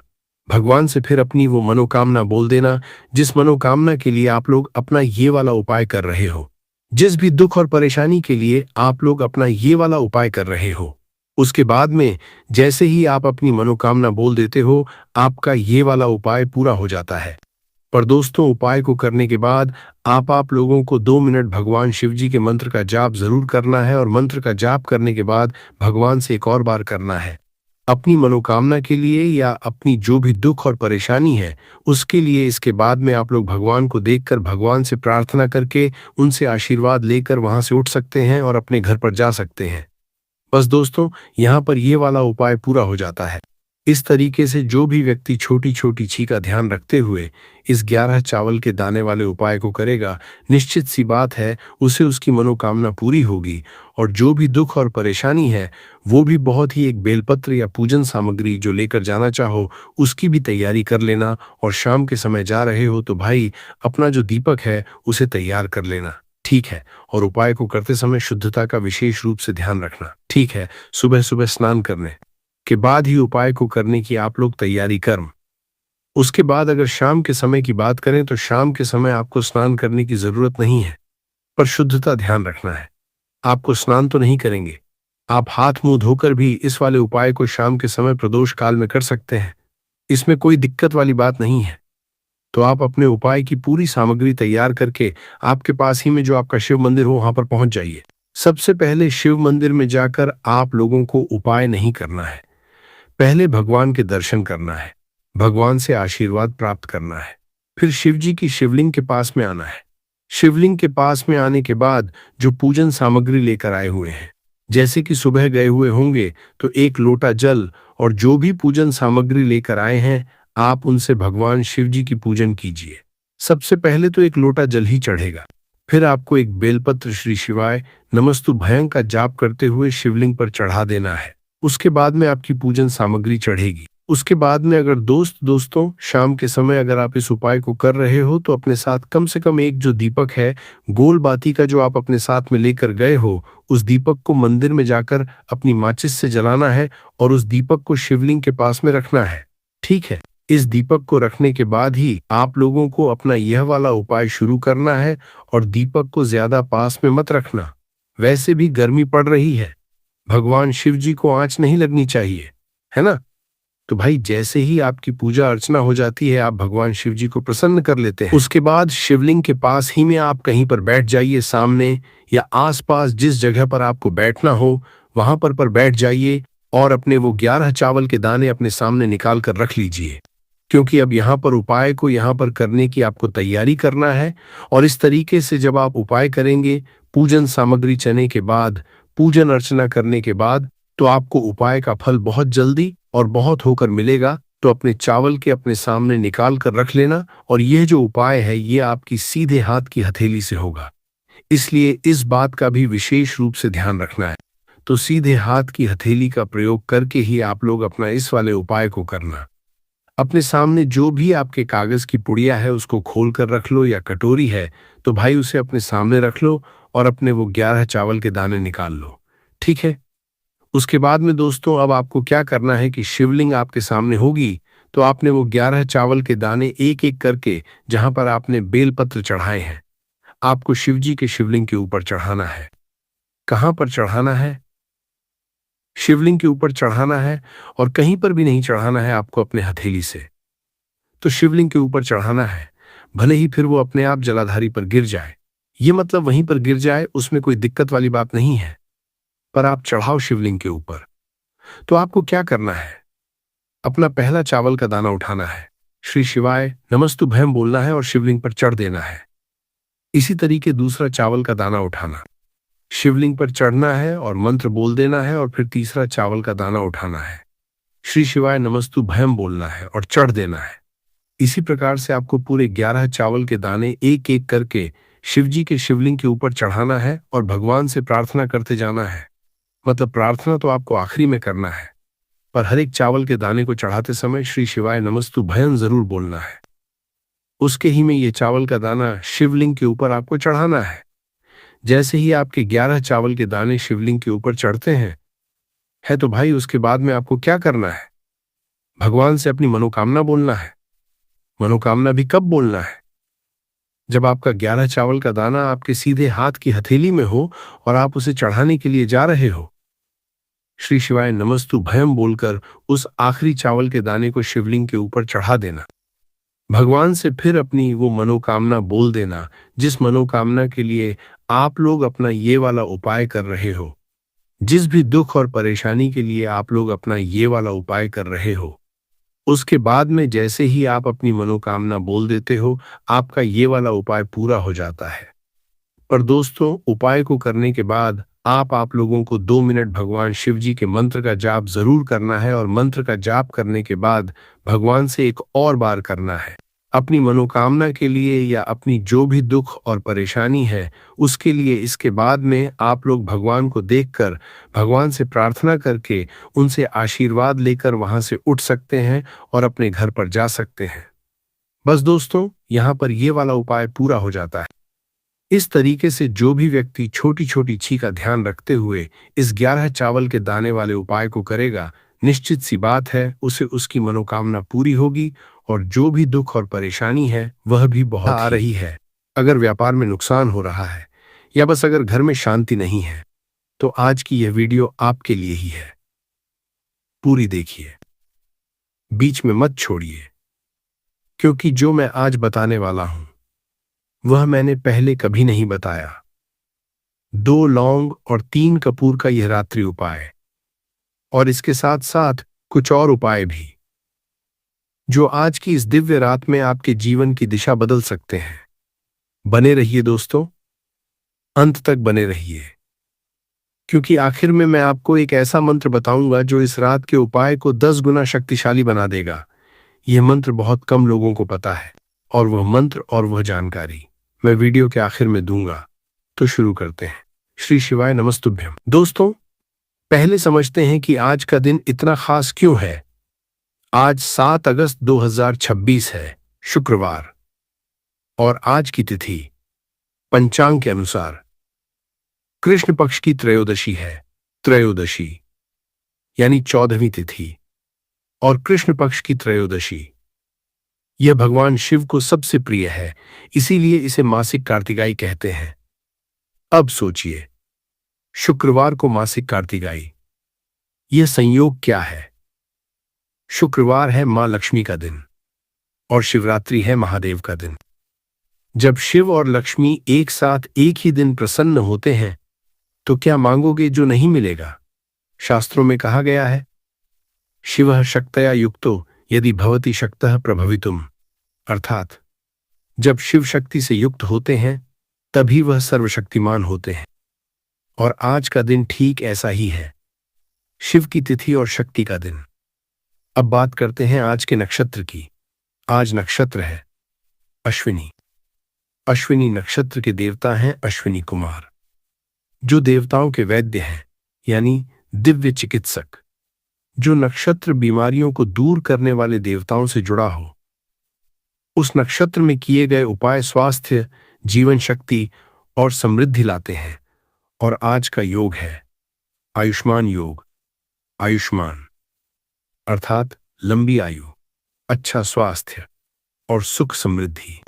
Speaker 1: भगवान से फिर अपनी वो मनोकामना बोल देना जिस मनोकामना के लिए आप लोग अपना ये वाला उपाय कर रहे हो, जिस भी दुख और परेशानी के लिए आप लोग अपना ये वाला उपाय कर रहे हो। उसके बाद में जैसे ही आप अपनी मनोकामना बोल देते हो, आपका ये वाला उपाय पूरा हो जाता है। पर दोस्तों उपाय को करने के बाद आप लोगों को 2 मिनट भगवान शिव जी के मंत्र का जाप जरूर करना है और मंत्र का जाप करने के बाद भगवान से एक और बार करना है, अपनी मनोकामना के लिए या अपनी जो भी दुख और परेशानी है उसके लिए इसके बाद में आप लोग भगवान को देखकर भगवान से प्रार्थना करके उनसे आशीर्वाद लेकर वहां से उठ सकते हैं और अपने घर पर जा सकते हैं। बस दोस्तों, यहाँ पर ये वाला उपाय पूरा हो जाता है। इस तरीके से जो भी व्यक्ति छोटी छोटी छी का ध्यान रखते हुए इस 11 चावल के दाने वाले उपाय को करेगा, निश्चित सी बात है उसे उसकी मनोकामना पूरी होगी और जो भी दुख और परेशानी है वो भी बहुत ही एक बेलपत्र या पूजन सामग्री जो लेकर जाना चाहो उसकी भी तैयारी कर लेना। और शाम के समय जा रहे हो तो भाई अपना जो दीपक है उसे तैयार कर लेना, ठीक है। और उपाय को करते समय शुद्धता का विशेष रूप से ध्यान रखना, ठीक है। सुबह सुबह स्नान करने के बाद ही उपाय को करने की आप लोग तैयारी कर्म। उसके बाद अगर शाम के समय की बात करें तो शाम के समय आपको स्नान करने की जरूरत नहीं है, पर शुद्धता ध्यान रखना है। आपको स्नान तो नहीं करेंगे, आप हाथ मुंह धोकर भी इस वाले उपाय को शाम के समय प्रदोष काल में कर सकते हैं, इसमें कोई दिक्कत वाली बात नहीं है। तो आप अपने उपाय की पूरी सामग्री तैयार करके आपके पास ही में जो आपका शिव मंदिर हो वहां पर पहुंच जाइए। सबसे पहले शिव मंदिर में जाकर आप लोगों को उपाय नहीं करना है, पहले भगवान के दर्शन करना है, भगवान से आशीर्वाद प्राप्त करना है। फिर शिव जी की शिवलिंग के पास में आना है। शिवलिंग के पास में आने के बाद जो पूजन सामग्री लेकर आए हुए हैं, जैसे कि सुबह गए हुए होंगे तो 1 लोटा जल और जो भी पूजन सामग्री लेकर आए हैं आप उनसे भगवान शिव जी की पूजन कीजिए। सबसे पहले तो 1 लोटा जल ही चढ़ेगा, फिर आपको एक बेलपत्र श्री शिवाय नमस्तु भयं का जाप करते हुए शिवलिंग पर चढ़ा देना है। उसके बाद में आपकी पूजन सामग्री चढ़ेगी। उसके बाद में अगर दोस्तों शाम के समय अगर आप इस उपाय को कर रहे हो तो अपने साथ कम से कम एक जो दीपक है गोल बाती का जो आप अपने साथ में लेकर गए हो उस दीपक को मंदिर में जाकर अपनी माचिस से जलाना है और उस दीपक को शिवलिंग के पास में रखना है, ठीक है। इस दीपक को रखने के बाद ही आप लोगों को अपना यह वाला उपाय शुरू करना है और दीपक को ज्यादा पास में मत रखना। वैसे भी गर्मी पड़ रही है, भगवान शिव जी को आंच नहीं लगनी चाहिए, है ना। तो भाई जैसे ही आपकी पूजा अर्चना हो जाती है आप भगवान शिव जी को प्रसन्न कर लेते हैं। उसके बाद शिवलिंग के पास ही में आप कहीं पर बैठ जाइए, सामने या आसपास जिस जगह पर आपको बैठना हो वहां पर बैठ जाइए और अपने वो 11 चावल के दाने अपने सामने निकाल कर रख लीजिए, क्योंकि अब यहाँ पर उपाय को यहाँ पर करने की आपको तैयारी करना है। और इस तरीके से जब आप उपाय करेंगे पूजन सामग्री चने के बाद, पूजन अर्चना करने के बाद, तो आपको उपाय का फल बहुत जल्दी और बहुत होकर मिलेगा। तो अपने चावल के अपने सामने निकाल कर रख लेना और यह जो उपाय है ये आपकी सीधे हाथ की हथेली से होगा, इसलिए इस बात का भी विशेष रूप से ध्यान रखना है। तो सीधे हाथ की हथेली का प्रयोग करके ही आप लोग अपना इस वाले उपाय को करना। अपने सामने जो भी आपके कागज की पुड़िया है उसको खोल कर रख लो, या कटोरी है तो भाई उसे अपने सामने रख लो और अपने वो 11 चावल के दाने निकाल लो, ठीक है। उसके बाद में दोस्तों अब आपको क्या करना है कि शिवलिंग आपके सामने होगी तो आपने वो 11 चावल के दाने एक एक करके जहां पर आपने बेलपत्र चढ़ाए हैं आपको शिव जी के शिवलिंग के ऊपर चढ़ाना है। कहां पर चढ़ाना है? शिवलिंग के ऊपर चढ़ाना है, और कहीं पर भी नहीं चढ़ाना है आपको अपने हथेली से। तो शिवलिंग के ऊपर चढ़ाना है, भले ही फिर वो अपने आप जलाधारी पर गिर जाए, ये मतलब वहीं पर गिर जाए, उसमें कोई दिक्कत वाली बात नहीं है, पर आप चढ़ाओ शिवलिंग के ऊपर। तो आपको क्या करना है, अपना पहला चावल का दाना उठाना है, श्री शिवाय नमस्तुभ्यम बोलना है और शिवलिंग पर चढ़ देना है। इसी तरीके दूसरा चावल का दाना उठाना, शिवलिंग पर चढ़ना है और मंत्र बोल देना है, और फिर तीसरा चावल का दाना उठाना है, श्री शिवाय नमस्तुभ्यम बोलना है और चढ़ देना है। इसी प्रकार से आपको पूरे 11 चावल के दाने एक एक करके शिव जी के शिवलिंग के ऊपर चढ़ाना है और भगवान से प्रार्थना करते जाना है। मतलब प्रार्थना तो आपको आखिरी में करना है, पर हर एक चावल के दाने को चढ़ाते समय श्री शिवाय नमस्तुभ्यम जरूर बोलना है। उसके ही में ये चावल का दाना शिवलिंग के ऊपर आपको चढ़ाना है। जैसे ही आपके 11 चावल के दाने शिवलिंग के ऊपर चढ़ते हैं है तो भाई उसके बाद में आपको क्या करना है, भगवान से अपनी मनोकामना बोलना है। मनोकामना भी कब बोलना है, जब आपका 11 चावल का दाना आपके सीधे हाथ की हथेली में हो और आप उसे चढ़ाने के लिए जा रहे हो। श्री शिवाय नमस्तुभ्यम बोलकर उस आखिरी चावल के दाने को शिवलिंग के ऊपर चढ़ा देना। भगवान से फिर अपनी वो मनोकामना बोल देना जिस मनोकामना के लिए आप लोग अपना ये वाला उपाय कर रहे हो। जिस भी दुख और परेशानी के लिए आप लोग अपना ये वाला उपाय कर रहे हो, उसके बाद में जैसे ही आप अपनी मनोकामना बोल देते हो, आपका ये वाला उपाय पूरा हो जाता है। पर दोस्तों, उपाय को करने के बाद आप लोगों को 2 मिनट भगवान शिव जी के मंत्र का जाप जरूर करना है, और मंत्र का जाप करने के बाद भगवान से एक और बार करना है अपनी मनोकामना के लिए, या अपनी जो भी दुख और परेशानी है उसके लिए। इसके बाद में आप लोग भगवान को देखकर, भगवान से प्रार्थना करके, उनसे आशीर्वाद लेकर वहां से उठ सकते हैं और अपने घर पर जा सकते हैं। बस दोस्तों, यहाँ पर ये वाला उपाय पूरा हो जाता है। इस तरीके से जो भी व्यक्ति छोटी छोटी छी का ध्यान रखते हुए इस 11 चावल के दाने वाले उपाय को करेगा, निश्चित सी बात है उसे उसकी मनोकामना पूरी होगी, और जो भी दुख और परेशानी है वह भी बहुत आ रही है। अगर व्यापार में नुकसान हो रहा है, या बस अगर घर में शांति नहीं है, तो आज की यह वीडियो आपके लिए ही है। पूरी देखिए, बीच में मत छोड़िए, क्योंकि जो मैं आज बताने वाला हूं वह मैंने पहले कभी नहीं बताया। 2 लौंग और 3 कपूर का यह रात्रि उपाय, और इसके साथ साथ कुछ और उपाय भी, जो आज की इस दिव्य रात में आपके जीवन की दिशा बदल सकते हैं। बने रहिए दोस्तों, अंत तक बने रहिए, क्योंकि आखिर में मैं आपको एक ऐसा मंत्र बताऊंगा जो इस रात के उपाय को 10 गुना शक्तिशाली बना देगा। यह मंत्र बहुत कम लोगों को पता है, और वह मंत्र और वह जानकारी मैं वीडियो के आखिर में दूंगा। तो शुरू करते हैं। श्री शिवाय नमस्तुभ्यम। दोस्तों, पहले समझते हैं कि आज का दिन इतना खास क्यों है। आज 7 अगस्त 2026 है, शुक्रवार, और आज की तिथि पंचांग के अनुसार कृष्ण पक्ष की त्रयोदशी है। त्रयोदशी यानी 14वीं तिथि, और कृष्ण पक्ष की त्रयोदशी यह भगवान शिव को सबसे प्रिय है, इसीलिए इसे मासिक कार्तिकाई कहते हैं। अब सोचिए, शुक्रवार को मासिक कार्तिकाई, यह संयोग क्या है। शुक्रवार है मां लक्ष्मी का दिन, और शिवरात्रि है महादेव का दिन। जब शिव और लक्ष्मी एक साथ एक ही दिन प्रसन्न होते हैं, तो क्या मांगोगे जो नहीं मिलेगा। शास्त्रों में कहा गया है, शिवः शक्तया युक्तो यदि भवति शक्तः प्रभवितुम, अर्थात जब शिव शक्ति से युक्त होते हैं तभी वह सर्वशक्तिमान होते हैं। और आज का दिन ठीक ऐसा ही है, शिव की तिथि और शक्ति का दिन। अब बात करते हैं आज के नक्षत्र की। आज नक्षत्र है अश्विनी। अश्विनी नक्षत्र के देवता हैं अश्विनी कुमार, जो देवताओं के वैद्य हैं, यानी दिव्य चिकित्सक। जो नक्षत्र बीमारियों को दूर करने वाले देवताओं से जुड़ा हो, उस नक्षत्र में किए गए उपाय स्वास्थ्य, जीवन शक्ति और समृद्धि लाते हैं। और आज का योग है आयुष्मान योग। आयुष्मान अर्थात लंबी आयु, अच्छा स्वास्थ्य और सुख समृद्धि।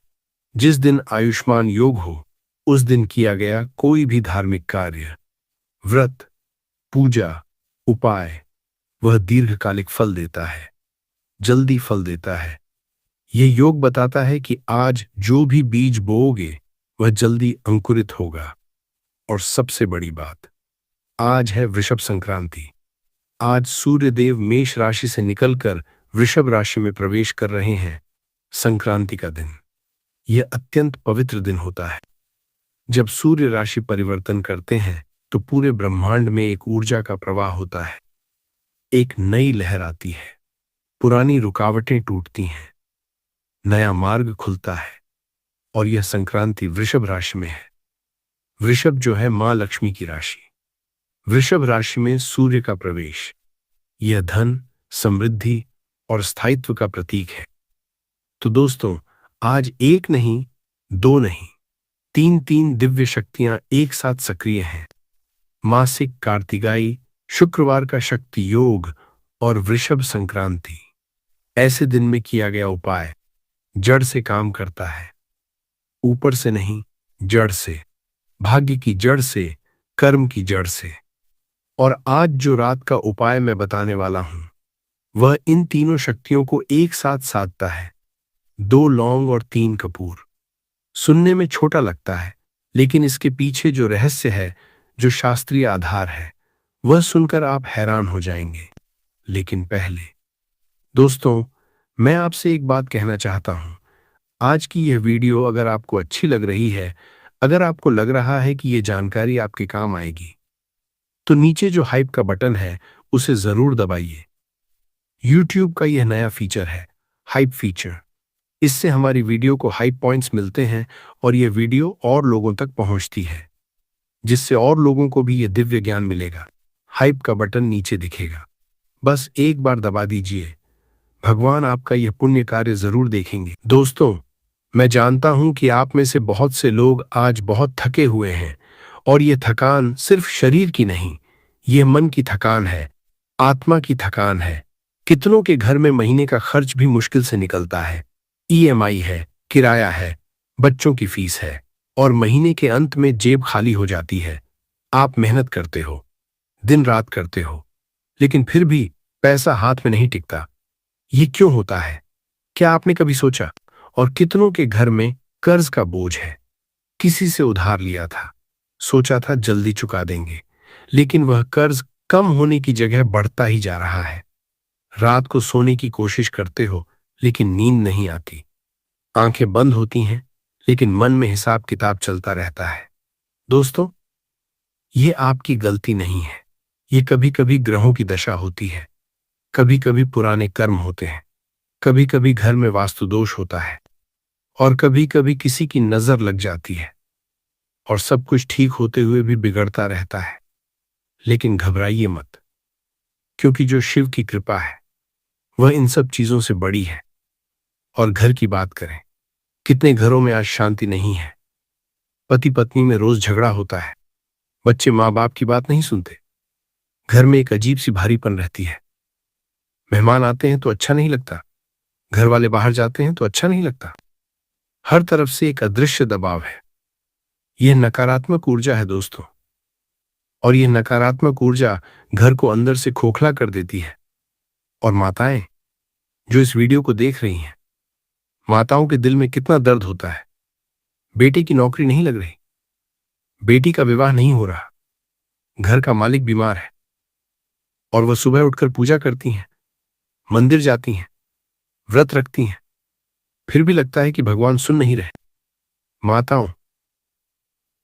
Speaker 1: जिस दिन आयुष्मान योग हो, उस दिन किया गया कोई भी धार्मिक कार्य, व्रत, पूजा, उपाय, वह दीर्घकालिक फल देता है, जल्दी फल देता है। यह योग बताता है कि आज जो भी बीज बोओगे वह जल्दी अंकुरित होगा। और सबसे बड़ी बात, आज है वृषभ संक्रांति। आज सूर्यदेव मेष राशि से निकलकर वृषभ राशि में प्रवेश कर रहे हैं। संक्रांति का दिन यह अत्यंत पवित्र दिन होता है। जब सूर्य राशि परिवर्तन करते हैं तो पूरे ब्रह्मांड में एक ऊर्जा का प्रवाह होता है, एक नई लहर आती है, पुरानी रुकावटें टूटती हैं, नया मार्ग खुलता है। और यह संक्रांति वृषभ राशि में है। वृषभ जो है मां लक्ष्मी की राशि। वृषभ राशि में सूर्य का प्रवेश, यह धन, समृद्धि और स्थायित्व का प्रतीक है। तो दोस्तों, आज एक नहीं, दो नहीं, तीन दिव्य शक्तियां एक साथ सक्रिय हैं। मासिक कार्तिकाई, शुक्रवार का शक्ति योग और वृषभ संक्रांति। ऐसे दिन में किया गया उपाय जड़ से काम करता है, ऊपर से नहीं, जड़ से, भाग्य की जड़ से, कर्म की जड़ से। और आज जो रात का उपाय मैं बताने वाला हूं, वह इन तीनों शक्तियों को एक साथ साधता है। 2 लौंग और 3 कपूर। सुनने में छोटा लगता है, लेकिन इसके पीछे जो रहस्य है, जो शास्त्रीय आधार है, वह सुनकर आप हैरान हो जाएंगे। लेकिन पहले दोस्तों, मैं आपसे एक बात कहना चाहता हूं। आज की यह वीडियो अगर आपको अच्छी लग रही है, अगर आपको लग रहा है कि यह जानकारी आपके काम आएगी, तो नीचे जो हाइप का बटन है उसे जरूर दबाइए। YouTube का यह नया फीचर है, हाइप फीचर। इससे हमारी वीडियो को हाइप पॉइंट्स मिलते हैं और यह वीडियो और लोगों तक पहुंचती है, जिससे और लोगों को भी यह दिव्य ज्ञान मिलेगा। हाइप का बटन नीचे दिखेगा, बस एक बार दबा दीजिए। भगवान आपका यह पुण्य कार्य जरूर देखेंगे। दोस्तों, मैं जानता हूं कि आप में से बहुत से लोग आज बहुत थके हुए हैं, और यह थकान सिर्फ शरीर की नहीं, यह मन की थकान है, आत्मा की थकान है। कितनों के घर में महीने का खर्च भी मुश्किल से निकलता है। EMI है, किराया है, बच्चों की फीस है, और महीने के अंत में जेब खाली हो जाती है। आप मेहनत करते हो, दिन रात करते हो, लेकिन फिर भी पैसा हाथ में नहीं टिकता। ये क्यों होता है? क्या आपने कभी सोचा? और कितनों के घर में कर्ज का बोझ है, किसी से उधार लिया था, सोचा था जल्दी चुका देंगे, लेकिन वह कर्ज कम होने की जगह बढ़ता ही जा रहा है। रात को सोने की कोशिश करते हो, लेकिन नींद नहीं आती। आंखें बंद होती हैं, लेकिन मन में हिसाब किताब चलता रहता है। दोस्तों, ये आपकी गलती नहीं है। ये कभी कभी ग्रहों की दशा होती है, कभी कभी पुराने कर्म होते हैं, कभी कभी घर में वास्तु दोष होता है, और कभी कभी किसी की नजर लग जाती है, और सब कुछ ठीक होते हुए भी बिगड़ता रहता है। लेकिन घबराइए मत, क्योंकि जो शिव की कृपा है वह इन सब चीजों से बड़ी है। और घर की बात करें, कितने घरों में आज शांति नहीं है। पति पत्नी में रोज झगड़ा होता है, बच्चे माँ बाप की बात नहीं सुनते, घर में एक अजीब सी भारीपन रहती है। मेहमान आते हैं तो अच्छा नहीं लगता, घर वाले बाहर जाते हैं तो अच्छा नहीं लगता। हर तरफ से एक अदृश्य दबाव है। यह नकारात्मक ऊर्जा है दोस्तों, और यह नकारात्मक ऊर्जा घर को अंदर से खोखला कर देती है। और माताएं जो इस वीडियो को देख रही हैं, माताओं के दिल में कितना दर्द होता है। बेटे की नौकरी नहीं लग रही, बेटी का विवाह नहीं हो रहा, घर का मालिक बीमार है, और वह सुबह उठकर पूजा करती हैं, मंदिर जाती हैं, व्रत रखती हैं, फिर भी लगता है कि भगवान सुन नहीं रहे। माताओं,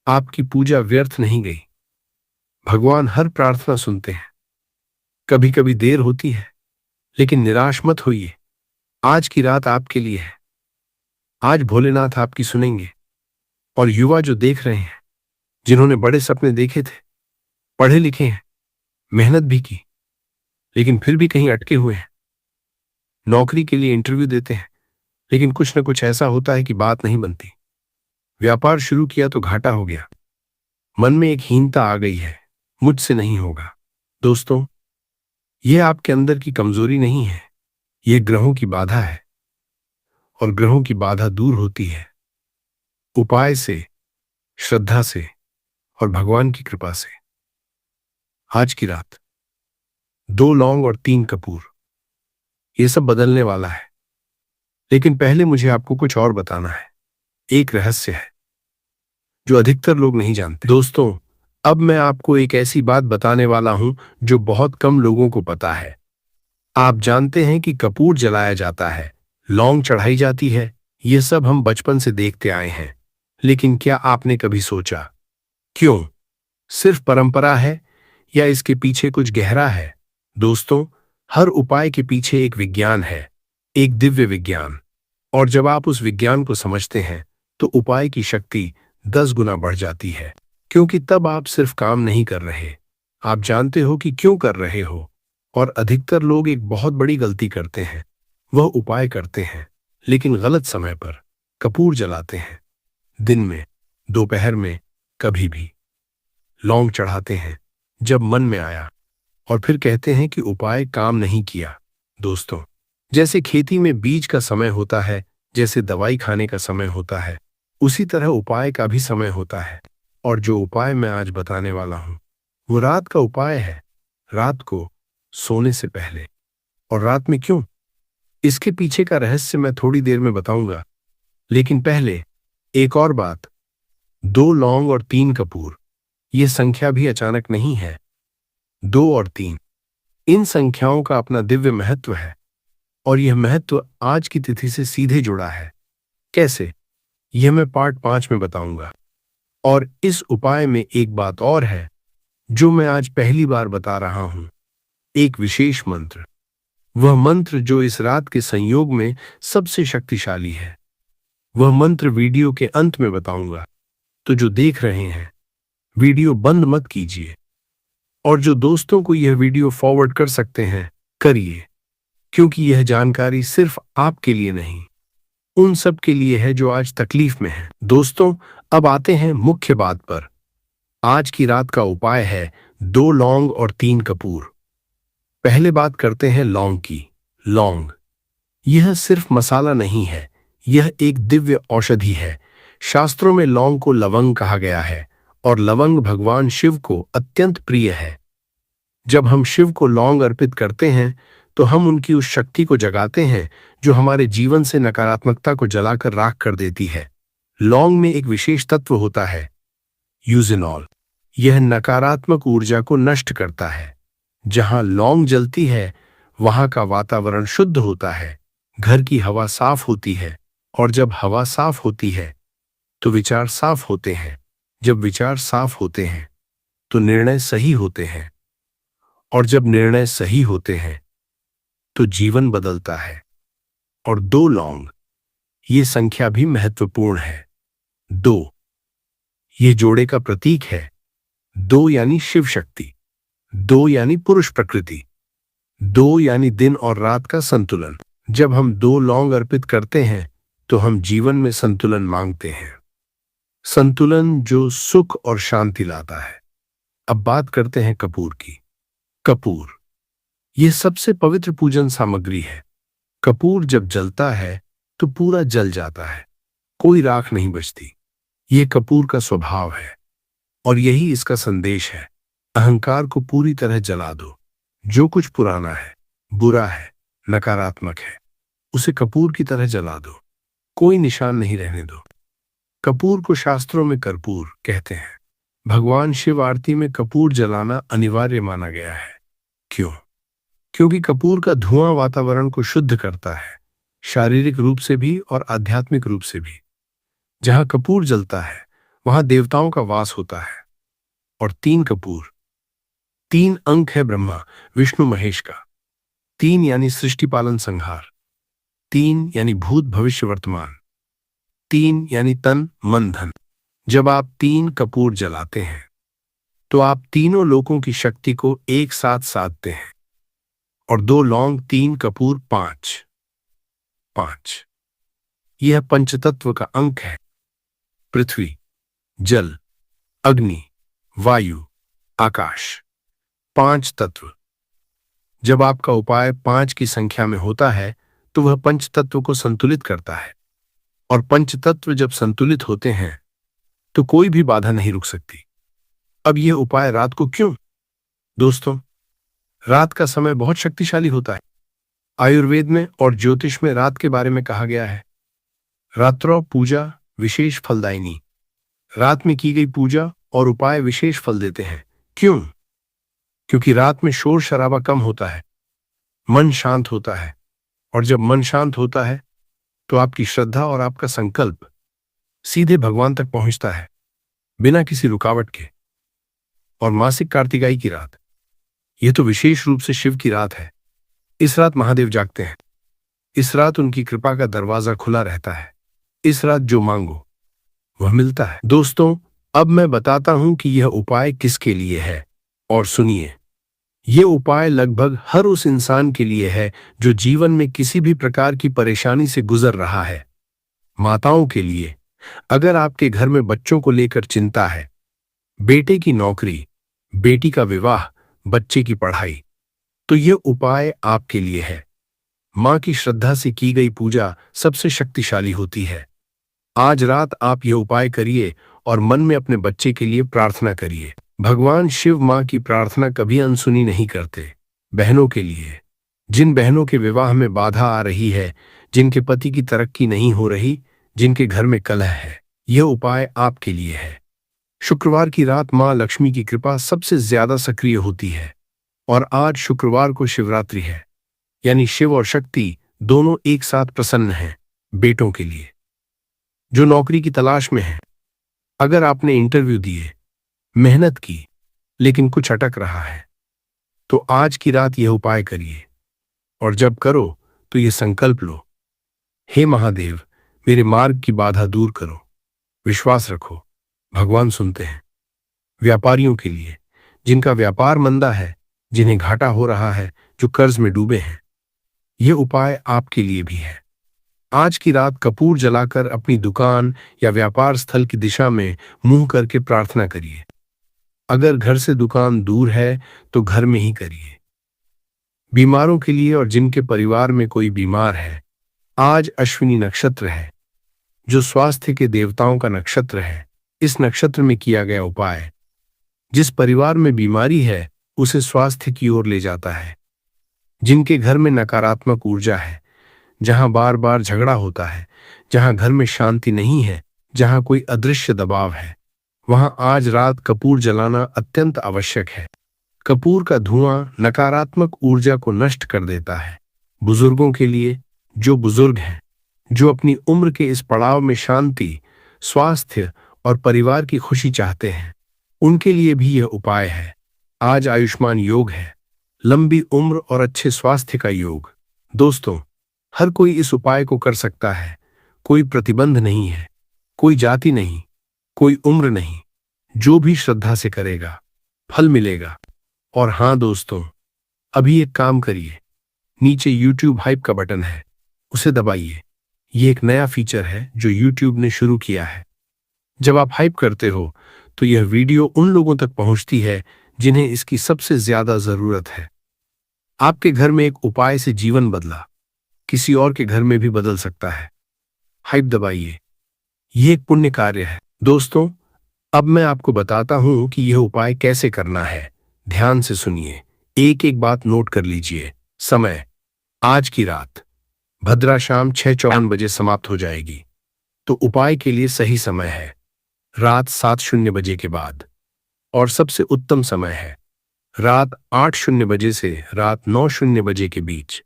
Speaker 1: आपकी पूजा व्यर्थ नहीं गई। भगवान हर प्रार्थना सुनते हैं। कभी कभी देर होती है, लेकिन निराश मत होइए। आज की रात आपके लिए है। आज भोलेनाथ आपकी सुनेंगे। और युवा जो देख रहे हैं, जिन्होंने बड़े सपने देखे थे, पढ़े लिखे हैं, मेहनत भी की, लेकिन फिर भी कहीं अटके हुए हैं, नौकरी के लिए इंटरव्यू देते हैं, लेकिन कुछ न कुछ ऐसा होता है कि बात नहीं बनती। व्यापार शुरू किया तो घाटा हो गया, मन में एक हीनता आ गई है, मुझसे नहीं होगा। दोस्तों, यह आपके अंदर की कमजोरी नहीं है, यह ग्रहों की बाधा है। और ग्रहों की बाधा दूर होती है उपाय से, श्रद्धा से, और भगवान की कृपा से। आज की रात 2 लौंग और 3 कपूर, ये सब बदलने वाला है। लेकिन पहले मुझे आपको कुछ और बताना है। एक रहस्य है जो अधिकतर लोग नहीं जानते। दोस्तों, अब मैं आपको एक ऐसी बात बताने वाला हूं जो बहुत कम लोगों को पता है। आप जानते हैं कि कपूर जलाया जाता है, लौंग चढ़ाई जाती है, ये सब हम बचपन से देखते आए हैं। लेकिन क्या आपने कभी सोचा, क्यों? सिर्फ परंपरा है या इसके पीछे कुछ गहरा है? दोस्तों, हर उपाय के पीछे एक विज्ञान है, एक दिव्य विज्ञान। और जब आप उस विज्ञान को समझते हैं, तो उपाय की शक्ति 10 गुना बढ़ जाती है। क्योंकि तब आप सिर्फ काम नहीं कर रहे, आप जानते हो कि क्यों कर रहे हो। और अधिकतर लोग एक बहुत बड़ी गलती करते हैं। वह उपाय करते हैं, लेकिन गलत समय पर कपूर जलाते हैं। दिन में, दोपहर में, कभी भी। लौंग चढ़ाते हैं जब मन में आया, और फिर कहते हैं कि उपाय काम नहीं किया। दोस्तों, जैसे खेती में बीज का समय होता है, जैसे दवाई खाने का समय होता है, उसी तरह उपाय का भी समय होता है। और जो उपाय मैं आज बताने वाला हूं, वो रात का उपाय है, रात को सोने से पहले। और रात में क्यों? इसके पीछे का रहस्य मैं थोड़ी देर में बताऊंगा। लेकिन पहले एक और बात, 2 लौंग और 3 कपूर, ये संख्या भी अचानक नहीं है। 2 और 3। इन संख्याओं का अपना दिव्य महत्व है और यह महत्व आज की तिथि से सीधे जुड़ा है। कैसे? यह मैं पार्ट 5 में बताऊंगा। और इस उपाय में एक बात और है जो मैं आज पहली बार बता रहा हूं। एक विशेष मंत्र, वह मंत्र जो इस रात के संयोग में सबसे शक्तिशाली है। वह मंत्र वीडियो के अंत में बताऊंगा। तो जो देख रहे हैं, वीडियो बंद मत कीजिए और जो दोस्तों को यह वीडियो फॉरवर्ड कर सकते हैं, करिए, क्योंकि यह जानकारी सिर्फ आपके लिए नहीं, उन सब के लिए है जो आज तकलीफ में हैं। दोस्तों, अब आते हैं मुख्य बात पर। आज की रात का उपाय है 2 लौंग और 3 कपूर। पहले बात करते हैं लौंग की। लौंग यह सिर्फ मसाला नहीं है, यह एक दिव्य औषधि है। शास्त्रों में लौंग को लवंग कहा गया है और लवंग भगवान शिव को अत्यंत प्रिय है। जब हम शिव को लौंग अर्पित करते हैं तो हम उनकी उस शक्ति को जगाते हैं जो हमारे जीवन से नकारात्मकता को जलाकर राख कर देती है। लौंग में एक विशेष तत्व होता है, यूजेनॉल। यह नकारात्मक ऊर्जा को नष्ट करता है। जहां लौंग जलती है वहां का वातावरण शुद्ध होता है, घर की हवा साफ होती है और जब हवा साफ होती है तो विचार साफ होते हैं। जब विचार साफ होते हैं तो निर्णय सही होते हैं और जब निर्णय सही होते हैं तो जीवन बदलता है। और 2 लौंग, ये संख्या भी महत्वपूर्ण है। 2 ये जोड़े का प्रतीक है। 2 यानी शिव शक्ति, 2 यानी पुरुष प्रकृति, 2 यानी दिन और रात का संतुलन। जब हम 2 लौंग अर्पित करते हैं तो हम जीवन में संतुलन मांगते हैं, संतुलन जो सुख और शांति लाता है। अब बात करते हैं कपूर की। कपूर यह सबसे पवित्र पूजन सामग्री है। कपूर जब जलता है तो पूरा जल जाता है, कोई राख नहीं बचती। यह कपूर का स्वभाव है और यही इसका संदेश है। अहंकार को पूरी तरह जला दो। जो कुछ पुराना है, बुरा है, नकारात्मक है, उसे कपूर की तरह जला दो। कोई निशान नहीं रहने दो। कपूर को शास्त्रों में कर्पूर कहते हैं। भगवान शिव आरती में कपूर जलाना अनिवार्य माना गया है। क्यों? क्योंकि कपूर का धुआं वातावरण को शुद्ध करता है, शारीरिक रूप से भी और आध्यात्मिक रूप से भी। जहां कपूर जलता है वहां देवताओं का वास होता है। और 3 कपूर, 3 अंक है ब्रह्मा विष्णु महेश का। 3 यानी सृष्टि पालन संहार, 3 यानी भूत भविष्य वर्तमान, 3 यानी तन मन धन। जब आप 3 कपूर जलाते हैं तो आप तीनों लोकों की शक्ति को एक साथ साधते हैं। और 2 लौंग, 3 कपूर, 5 यह पंचतत्व का अंक है। पृथ्वी, जल, अग्नि, वायु, आकाश, 5 तत्व। जब आपका उपाय 5 की संख्या में होता है तो वह पंचतत्व को संतुलित करता है। और पंचतत्व जब संतुलित होते हैं तो कोई भी बाधा नहीं रुक सकती। अब यह उपाय रात को क्यों? दोस्तों, रात का समय बहुत शक्तिशाली होता है। आयुर्वेद में और ज्योतिष में रात के बारे में कहा गया है, रात्रौ पूजा विशेष फलदायिनी। रात में की गई पूजा और उपाय विशेष फल देते हैं। क्यों? क्योंकि रात में शोर शराबा कम होता है, मन शांत होता है और जब मन शांत होता है तो आपकी श्रद्धा और आपका संकल्प सीधे भगवान तक पहुंचता है बिना किसी रुकावट के। और मासिक कार्तिकाई की रात, यह तो विशेष रूप से शिव की रात है। इस रात महादेव जागते हैं। इस रात उनकी कृपा का दरवाजा खुला रहता है। इस रात जो मांगो वह मिलता है। दोस्तों, अब मैं बताता हूं कि यह उपाय किसके लिए है। और सुनिए, यह उपाय लगभग हर उस इंसान के लिए है जो जीवन में किसी भी प्रकार की परेशानी से गुजर रहा है। माताओं के लिए, अगर आपके घर में बच्चों को लेकर चिंता है, बेटे की नौकरी, बेटी का विवाह, बच्चे की पढ़ाई, तो यह उपाय आपके लिए है। मां की श्रद्धा से की गई पूजा सबसे शक्तिशाली होती है। आज रात आप यह उपाय करिए और मन में अपने बच्चे के लिए प्रार्थना करिए। भगवान शिव मां की प्रार्थना कभी अनसुनी नहीं करते। बहनों के लिए, जिन बहनों के विवाह में बाधा आ रही है, जिनके पति की तरक्की नहीं हो रही, जिनके घर में कलह है, यह उपाय आपके लिए है। शुक्रवार की रात मां लक्ष्मी की कृपा सबसे ज्यादा सक्रिय होती है। और आज शुक्रवार को शिवरात्रि है, यानी शिव और शक्ति दोनों एक साथ प्रसन्न हैं बेटों के लिए जो नौकरी की तलाश में हैं। अगर आपने इंटरव्यू दिए, मेहनत की, लेकिन कुछ अटक रहा है, तो आज की रात यह उपाय करिए। और जब करो तो यह संकल्प लो, हे महादेव, मेरे मार्ग की बाधा दूर करो। विश्वास रखो, भगवान सुनते हैं। व्यापारियों के लिए, जिनका व्यापार मंदा है, जिन्हें घाटा हो रहा है, जो कर्ज में डूबे हैं, यह उपाय आपके लिए भी है। आज की रात कपूर जलाकर अपनी दुकान या व्यापार स्थल की दिशा में मुंह करके प्रार्थना करिए। अगर घर से दुकान दूर है तो घर में ही करिए। बीमारों के लिए और जिनके परिवार में कोई बीमार है, आज अश्विनी नक्षत्र है, जो स्वास्थ्य के देवताओं का नक्षत्र है। इस नक्षत्र में किया गया उपाय जिस परिवार में बीमारी है उसे स्वास्थ्य की ओर ले जाता है। जिनके घर में नकारात्मक ऊर्जा है, जहां बार बार झगड़ा होता है, जहां घर में शांति नहीं है, जहां कोई अदृश्य दबाव है, वहां आज रात कपूर जलाना अत्यंत आवश्यक है। कपूर का धुआं नकारात्मक ऊर्जा को नष्ट कर देता है। बुजुर्गों के लिए, जो बुजुर्ग हैं, जो अपनी उम्र के इस पड़ाव में शांति, स्वास्थ्य और परिवार की खुशी चाहते हैं, उनके लिए भी यह उपाय है। आज आयुष्मान योग है, लंबी उम्र और अच्छे स्वास्थ्य का योग। दोस्तों, हर कोई इस उपाय को कर सकता है। कोई प्रतिबंध नहीं है, कोई जाति नहीं, कोई उम्र नहीं। जो भी श्रद्धा से करेगा, फल मिलेगा। और हां दोस्तों, अभी एक काम करिए, नीचे YouTube हाइप का बटन है, उसे दबाइए। ये एक नया फीचर है जो YouTube ने शुरू किया है। जब आप हाइप करते हो तो यह वीडियो उन लोगों तक पहुंचती है जिन्हें इसकी सबसे ज्यादा जरूरत है। आपके घर में एक उपाय से जीवन बदला, किसी और के घर में भी बदल सकता है। हाइप दबाइए, यह एक पुण्य कार्य है। दोस्तों, अब मैं आपको बताता हूं कि यह उपाय कैसे करना है। ध्यान से सुनिए, एक एक बात नोट कर लीजिए। समय, आज की रात भद्रा शाम 6:54 बजे समाप्त हो जाएगी, तो उपाय के लिए सही समय है रात 7:00 बजे के बाद। और सबसे उत्तम समय है रात 8:00 बजे से रात 9:00 बजे के बीच,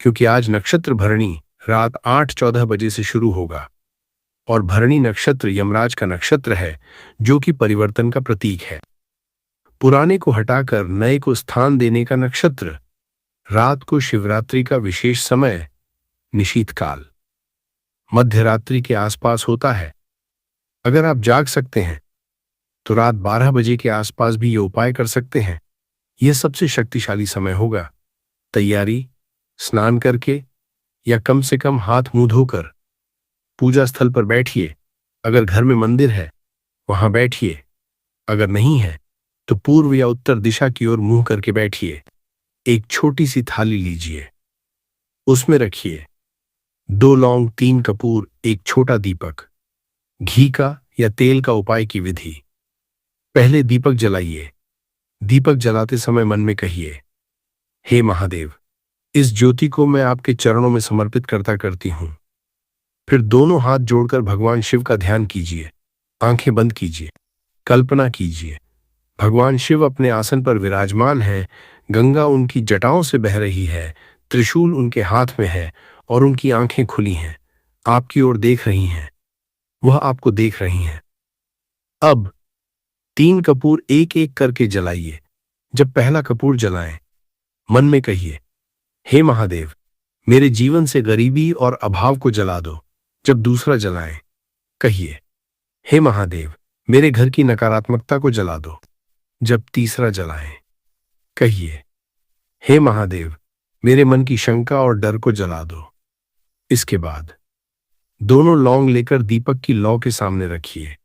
Speaker 1: क्योंकि आज नक्षत्र भरणी रात 8:14 बजे से शुरू होगा। और भरणी नक्षत्र यमराज का नक्षत्र है, जो कि परिवर्तन का प्रतीक है। पुराने को हटाकर नए को स्थान देने का नक्षत्र। रात को शिवरात्रि का विशेष समय निशीथकाल मध्यरात्रि के आसपास होता है। अगर आप जाग सकते हैं तो रात 12 बजे के आसपास भी ये उपाय कर सकते हैं। यह सबसे शक्तिशाली समय होगा। तैयारी, स्नान करके या कम से कम हाथ मुंह धोकर पूजा स्थल पर बैठिए। अगर घर में मंदिर है वहां बैठिए, अगर नहीं है तो पूर्व या उत्तर दिशा की ओर मुंह करके बैठिए। एक छोटी सी थाली लीजिए, उसमें रखिए 2 लौंग, 3 कपूर, एक छोटा दीपक। घी का या तेल का उपाय की विधि। पहले दीपक जलाइए। दीपक जलाते समय मन में कहिए, हे महादेव, इस ज्योति को मैं आपके चरणों में समर्पित करती हूं। फिर दोनों हाथ जोड़कर भगवान शिव का ध्यान कीजिए। आंखें बंद कीजिए। कल्पना कीजिए, भगवान शिव अपने आसन पर विराजमान हैं। गंगा उनकी जटाओं से बह रही है, त्रिशूल उनके हाथ में है और उनकी आंखें खुली हैं, आपकी ओर देख रही हैं। वह आपको देख रही हैं। अब 3 कपूर एक एक करके जलाइए। जब पहला कपूर जलाएं, मन में कहिए, हे महादेव, मेरे जीवन से गरीबी और अभाव को जला दो। जब दूसरा जलाएं, कहिए, हे महादेव, मेरे घर की नकारात्मकता को जला दो। जब तीसरा जलाएं, कहिए, हे महादेव, मेरे मन की शंका और डर को जला दो। इसके बाद दोनों लौंग लेकर दीपक की लौ के सामने रखिए।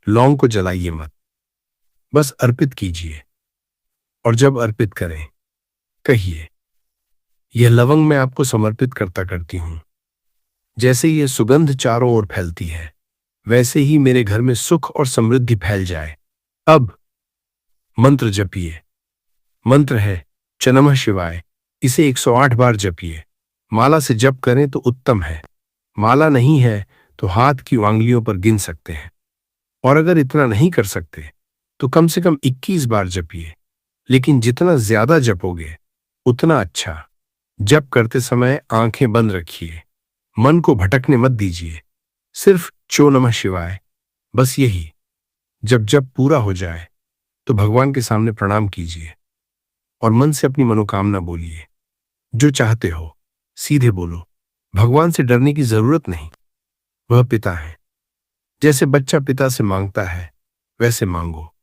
Speaker 1: लौंग को जलाइए मत, बस अर्पित कीजिए। और जब अर्पित करें, कहिए, यह लवंग मैं आपको समर्पित करती हूं। जैसे यह सुगंध चारों ओर फैलती है, वैसे ही मेरे घर में सुख और समृद्धि फैल जाए। अब मंत्र जपिए। मंत्र है च नमः शिवाय। इसे 108 बार जपिए। माला से जप करें तो उत्तम है। माला नहीं है तो हाथ की उंगलियों पर गिन सकते हैं। और अगर इतना नहीं कर सकते तो कम से कम 21 बार जपिए। लेकिन जितना ज्यादा जपोगे उतना अच्छा। जप करते समय आंखें बंद रखिए, मन को भटकने मत दीजिए, सिर्फ चो नमः शिवाय, बस यही। जब जप पूरा हो जाए तो भगवान के सामने प्रणाम कीजिए और मन से अपनी मनोकामना बोलिए। जो चाहते हो सीधे बोलो, भगवान से डरने की जरूरत नहीं। वह पिता है, जैसे बच्चा पिता से मांगता है वैसे मांगो।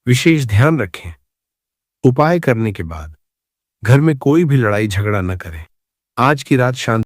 Speaker 1: विशेष ध्यान रखें, उपाय करने के बाद घर में कोई भी लड़ाई झगड़ा न करें। आज की रात शांति